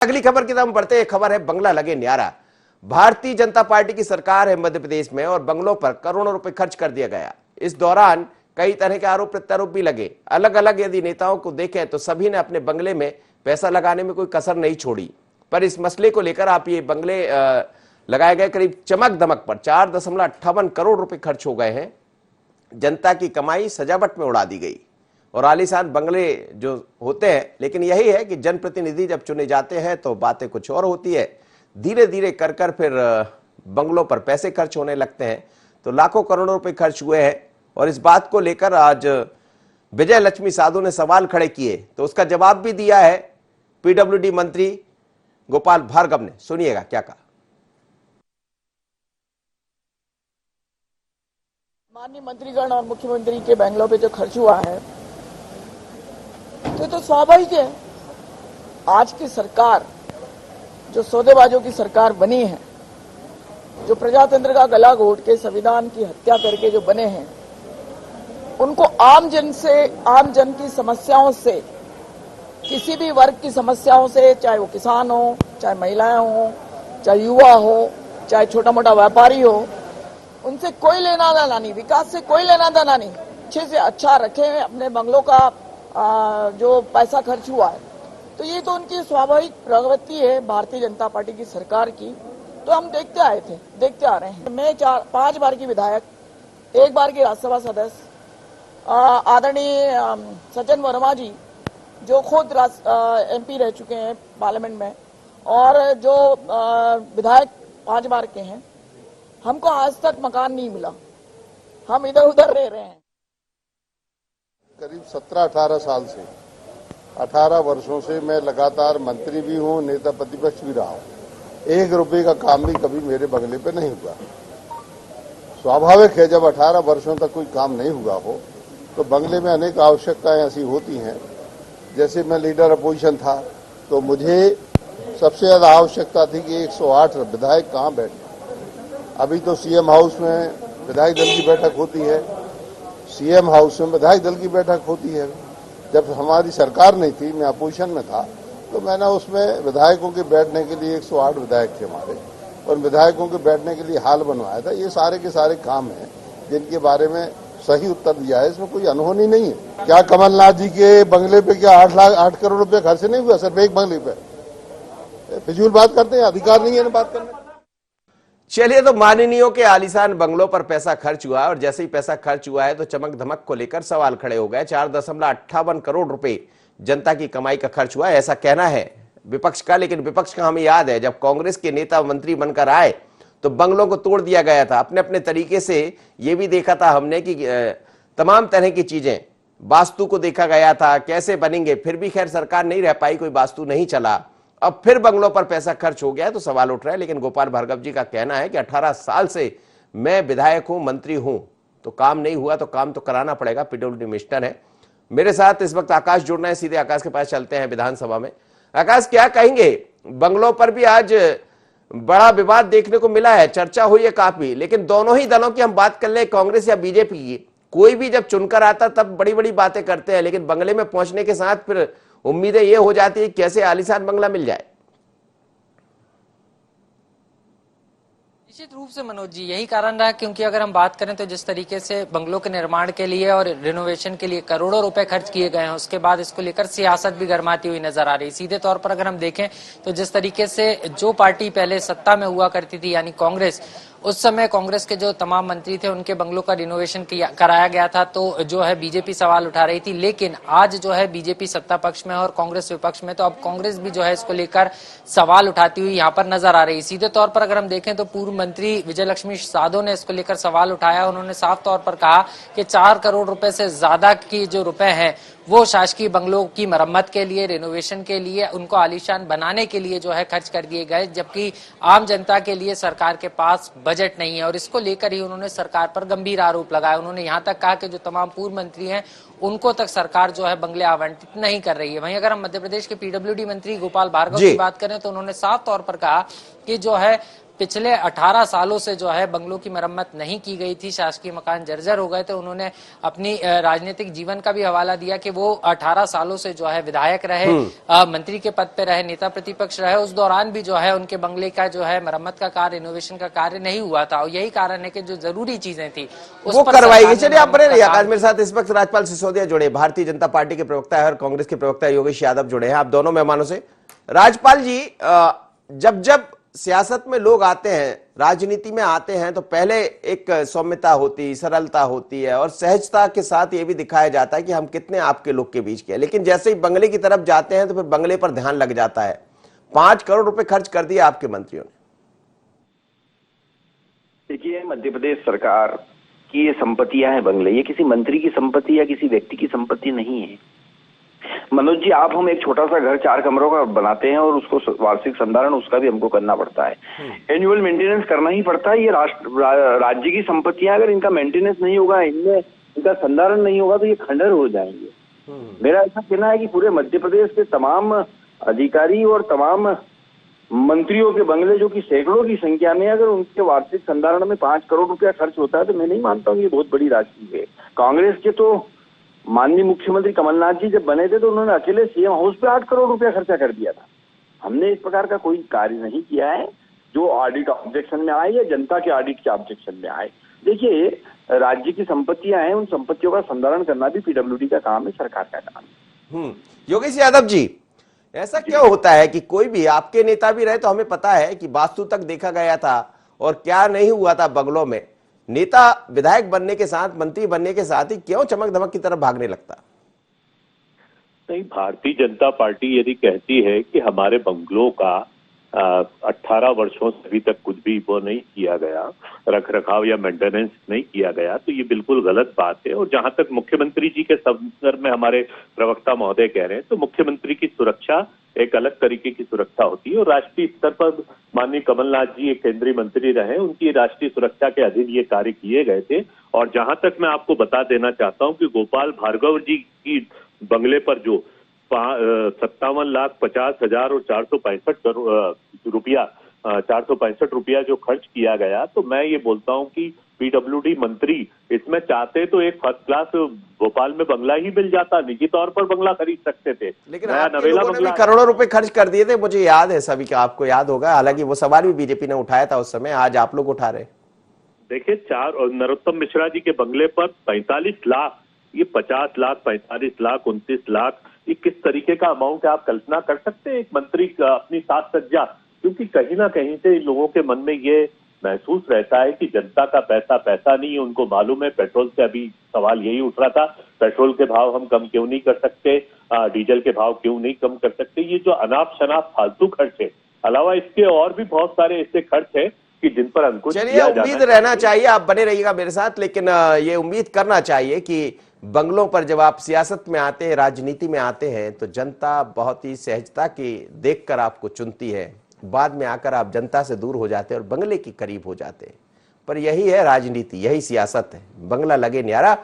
अगली खबर की तरफ हम बढ़ते हैं। खबर है बंगला लगे न्यारा। भारतीय जनता पार्टी की सरकार है मध्य प्रदेश में और बंगलों पर करोड़ों रुपए खर्च कर दिया गया। इस दौरान कई तरह के आरोप प्रत्यारोप भी लगे। अलग अलग यदि नेताओं को देखें तो सभी ने अपने बंगले में पैसा लगाने में कोई कसर नहीं छोड़ी। पर इस मसले को लेकर आप ये बंगले लगाए गए करीब चमक दमक पर 4.58 करोड़ रुपए खर्च हो गए हैं। जनता की कमाई सजावट में उड़ा दी गई और आलीशान बंगले जो होते हैं, लेकिन यही है कि जनप्रतिनिधि जब चुने जाते हैं तो बातें कुछ और होती है। धीरे धीरे कर कर फिर बंगलों पर पैसे खर्च होने लगते हैं। तो लाखों करोड़ों रुपए खर्च हुए हैं और इस बात को लेकर आज विजय लक्ष्मी साधु ने सवाल खड़े किए तो उसका जवाब भी दिया है पीडब्ल्यूडी मंत्री गोपाल भार्गव ने। सुनिएगा क्या कहा। माननीय मंत्रीगण और मुख्यमंत्री के बंगलों पे जो खर्च हुआ है तो स्वाभाविक है। आज की सरकार जो सौदेबाजों की सरकार बनी है, जो प्रजातंत्र का गला घोट के संविधान की हत्या करके जो बने हैं, उनको आम जन की समस्याओं से, किसी भी वर्ग की समस्याओं से, चाहे वो किसान हो, चाहे महिलाएं हो, चाहे युवा हो, चाहे छोटा मोटा व्यापारी हो, उनसे कोई लेना देना नहीं, विकास से कोई लेना देना नहीं। अच्छे से अच्छा रखे हैं अपने बंगलों का जो पैसा खर्च हुआ है तो ये तो उनकी स्वाभाविक प्रवृत्ति है भारतीय जनता पार्टी की सरकार की। तो हम देखते आ रहे हैं। मैं 5 बार की विधायक, 1 बार की राज्यसभा सदस्य, आदरणीय सज्जन वर्मा जी जो खुद MP रह चुके हैं पार्लियामेंट में और जो विधायक 5 बार के हैं, हमको आज तक मकान नहीं मिला। हम इधर उधर रह रहे हैं। करीब 17-18 साल से, 18 वर्षों से मैं लगातार मंत्री भी हूं, नेता प्रतिपक्ष भी रहा हूं। 1 रुपए का काम भी कभी मेरे बंगले पे नहीं हुआ। स्वाभाविक है जब 18 वर्षों तक कोई काम नहीं हुआ हो तो बंगले में अनेक आवश्यकताएं ऐसी होती हैं। जैसे मैं लीडर अपोजिशन था तो मुझे सबसे ज्यादा आवश्यकता थी कि 108 विधायक कहां बैठे। अभी तो CM हाउस में विधायक दल की बैठक होती है, CM हाउस में विधायक दल की बैठक होती है। जब हमारी सरकार नहीं थी, मैं अपोजिशन में था, तो मैंने उसमें विधायकों के बैठने के लिए 108 विधायक थे हमारे, और विधायकों के बैठने के लिए हाल बनवाया था। ये सारे के सारे काम हैं जिनके बारे में सही उत्तर दिया है, इसमें कोई अनहोनी नहीं है। क्या कमलनाथ जी के बंगले पे क्या 8 करोड़ रुपए खर्च नहीं हुआ सिर्फ एक बंगले पे? फिजूल बात करते हैं, अधिकार नहीं है ना बात करने। चलिए, तो माननीयों के आलीशान बंगलों पर पैसा खर्च हुआ और जैसे ही पैसा खर्च हुआ है तो चमक धमक को लेकर सवाल खड़े हो गए। 4.58 करोड़ रुपए जनता की कमाई का खर्च हुआ है, ऐसा कहना है विपक्ष का। लेकिन विपक्ष का हमें याद है जब कांग्रेस के नेता मंत्री बनकर आए तो बंगलों को तोड़ दिया गया था। अपने अपने तरीके से ये भी देखा था हमने कि तमाम तरह की चीजें, वास्तु को देखा गया था कैसे बनेंगे, फिर भी खैर सरकार नहीं रह पाई, कोई वास्तु नहीं चला। अब फिर बंगलों पर पैसा खर्च हो गया है तो सवाल उठ रहा है। लेकिन गोपाल भार्गव जी का कहना है कि 18 साल से मैं विधायक हूं, मंत्री हूं, तो काम नहीं हुआ तो काम तो कराना पड़ेगा। पीडब्ल्यूडी मिनिस्टर है मेरे साथ इस वक्त। आकाश जुड़ना है, सीधे आकाश के पास चलते हैं विधानसभा में। आकाश, क्या कहेंगे? बंगलों पर भी आज बड़ा विवाद देखने को मिला है, चर्चा हुई है काफी। लेकिन दोनों ही दलों की हम बात कर ले, कांग्रेस या बीजेपी की, कोई भी जब चुनकर आता तब बड़ी बड़ी बातें करते हैं, लेकिन बंगले में पहुंचने के साथ फिर उम्मीदें ये हो जाती है कैसे आलीशान बंगला मिल जाए। निश्चित रूप से मनोज जी, यही कारण रहा, क्योंकि अगर हम बात करें तो जिस तरीके से बंगलों के निर्माण के लिए और रिनोवेशन के लिए करोड़ों रुपए खर्च किए गए हैं, उसके बाद इसको लेकर सियासत भी गरमाती हुई नजर आ रही। सीधे तौर पर अगर हम देखें तो जिस तरीके से जो पार्टी पहले सत्ता में हुआ करती थी यानी कांग्रेस, उस समय कांग्रेस के जो तमाम मंत्री थे उनके बंगलों का रिनोवेशन कराया गया था, तो जो है बीजेपी सवाल उठा रही थी। लेकिन आज जो है बीजेपी सत्ता पक्ष में और कांग्रेस विपक्ष में, तो अब कांग्रेस भी जो है इसको लेकर सवाल उठाती हुई यहाँ पर नजर आ रही। सीधे तौर पर अगर हम देखें तो पूर्व मंत्री विजय लक्ष्मी साधु ने इसको लेकर सवाल उठाया। उन्होंने साफ तौर पर कहा कि 4 करोड़ रुपए से ज्यादा की जो रुपए हैं वो शासकीय बंगलों की मरम्मत के लिए, रिनोवेशन के लिए, उनको आलीशान बनाने के लिए जो है खर्च कर दिए गए, जबकि आम जनता के लिए सरकार के पास बजट नहीं है। और इसको लेकर ही उन्होंने सरकार पर गंभीर आरोप लगाया। उन्होंने यहाँ तक कहा कि जो तमाम पूर्व मंत्री हैं उनको तक सरकार जो है बंगले आवंटित नहीं कर रही है। वहीं अगर हम मध्य प्रदेश के पीडब्ल्यूडी मंत्री गोपाल भार्गव की बात करें तो उन्होंने साफ तौर पर कहा कि जो है पिछले 18 सालों से जो है बंगलों की मरम्मत नहीं की गई थी, शासकीय मकान जर्जर हो गए थे। उन्होंने अपनी राजनीतिक जीवन का भी हवाला दिया कि वो 18 सालों से जो है विधायक रहे, मंत्री के पद पे रहे, नेता प्रतिपक्ष रहे। उस दौरान भी जो है उनके बंगले का जो है मरम्मत का कार्य, रिनोवेशन का कार्य नहीं हुआ था, और यही कारण है कि जो जरूरी चीजें थी वो करवाई गई। चलिए, आप बने रहिए। आज मेरे साथ इस वक्त राजपाल सिसोदिया जुड़े, भारतीय जनता पार्टी के प्रवक्ता है, और कांग्रेस के प्रवक्ता योगेश यादव जुड़े हैं। आप दोनों मेहमानों से। राजपाल जी, जब जब सियासत में लोग आते हैं, राजनीति में आते हैं, तो पहले एक सौम्यता होती, सरलता होती है, और सहजता के साथ ये भी दिखाया जाता है कि हम कितने आपके लोग के बीच के हैं। लेकिन जैसे ही बंगले की तरफ जाते हैं तो फिर बंगले पर ध्यान लग जाता है। 5 करोड़ रुपए खर्च कर दिए आपके मंत्रियों ने। देखिए, मध्य प्रदेश सरकार की ये संपत्तियां हैं बंगले, ये किसी मंत्री की संपत्ति या किसी व्यक्ति की संपत्ति नहीं है। मनोज जी, आप हम एक छोटा सा घर 4 कमरों का बनाते हैं और उसको वार्षिक संधारण उसका भी हमको करना पड़ता है, एनुअल मेंटेनेंस करना ही पड़ता है। ये राज्य की संपत्तियां, अगर इनका मेंटेनेंस नहीं होगा, इनमें इनका संधारण नहीं होगा, तो ये खंडर हो जाएंगे। मेरा ऐसा कहना है कि पूरे मध्य प्रदेश के तमाम अधिकारी और तमाम मंत्रियों के बंगले, जो कि सैकड़ों की संख्या में, अगर उनके वार्षिक संधारण में 5 करोड़ रुपया खर्च होता है तो मैं नहीं मानता हूँ ये बहुत बड़ी राशि है। कांग्रेस के तो माननीय मुख्यमंत्री कमलनाथ जी जब बने थे तो उन्होंने अकेले सीएम हाउस पे 8 करोड़ रुपया खर्चा कर दिया था। हमने इस प्रकार का कोई कार्य नहीं किया है जो ऑडिट ऑब्जेक्शन में आए या जनता के ऑडिट के ऑब्जेक्शन में आए। देखिए, राज्य की संपत्तियां हैं, उन संपत्तियों का संधारण करना भी पीडब्ल्यूडी का काम है, सरकार का काम है। योगेश यादव जी, ऐसा क्यों होता है कि कोई भी, आपके नेता भी रहे तो हमें पता है कि वास्तु तक देखा गया था और क्या नहीं हुआ था बंगलों में, नेता विधायक बनने के साथ, मंत्री बनने के साथ ही क्यों चमक धमक की तरफ भागने लगता? नहीं, भारतीय जनता पार्टी यदि कहती है कि हमारे बंगलों का 18 वर्षों से अभी तक कुछ भी वो नहीं किया गया, रख रखाव या मेंटेनेंस नहीं किया गया, तो ये बिल्कुल गलत बात है। और जहां तक मुख्यमंत्री जी के संदर्भ में हमारे प्रवक्ता महोदय कह रहे हैं, तो मुख्यमंत्री की सुरक्षा एक अलग तरीके की सुरक्षा होती है, और राष्ट्रीय स्तर पर माननीय कमलनाथ जी एक केंद्रीय मंत्री रहे, उनकी राष्ट्रीय सुरक्षा के अधीन ये कार्य किए गए थे। और जहां तक मैं आपको बता देना चाहता हूं कि गोपाल भार्गव जी की बंगले पर जो 57,50,000 और 465 रुपया जो खर्च किया गया, तो मैं ये बोलता हूं कि पीडब्ल्यूडी मंत्री इसमें चाहते तो एक फर्स्ट क्लास भोपाल में बंगला ही मिल जाता, निजी तौर पर बंगला खरीद सकते थे। लेकिन आपके लोगों ने भी करोड़ों रुपए खर्च कर दिए थे, मुझे याद है, सभी का आपको याद होगा। हालांकि वो सवाल भी बीजेपी ने उठाया था उस समय, आज आप लोग उठा रहे। देखिए, नरोत्तम मिश्रा जी के बंगले पर 45 लाख, ये 50 लाख, 45 लाख, 29 लाख, ये किस तरीके का अमाउंट है, आप कल्पना कर सकते हैं एक मंत्री अपनी साज सज्जा? क्योंकि कहीं ना कहीं से लोगों के मन में ये महसूस रहता है कि जनता का पैसा पैसा नहीं है। उनको मालूम है, पेट्रोल से अभी सवाल यही उठ रहा था, पेट्रोल के भाव हम कम क्यों नहीं कर सकते, डीजल के भाव क्यों नहीं कम कर सकते। ये जो अनाप शनाप फालतू खर्च है, अलावा इसके और भी बहुत सारे ऐसे खर्च है कि जिन पर अंकुश चलिए, उम्मीद रहना चाहिए, आप बने रहिएगा मेरे साथ, लेकिन ये उम्मीद करना चाहिए कि बंगलों पर जब आप सियासत में आते हैं, राजनीति में आते हैं, तो जनता बहुत ही सहजता की देखकर आपको चुनती है। बाद में आकर आप जनता से दूर हो जाते हैं और बंगले के करीब हो जाते हैं। पर यही है राजनीति, यही सियासत है, बंगला लगे न्यारा।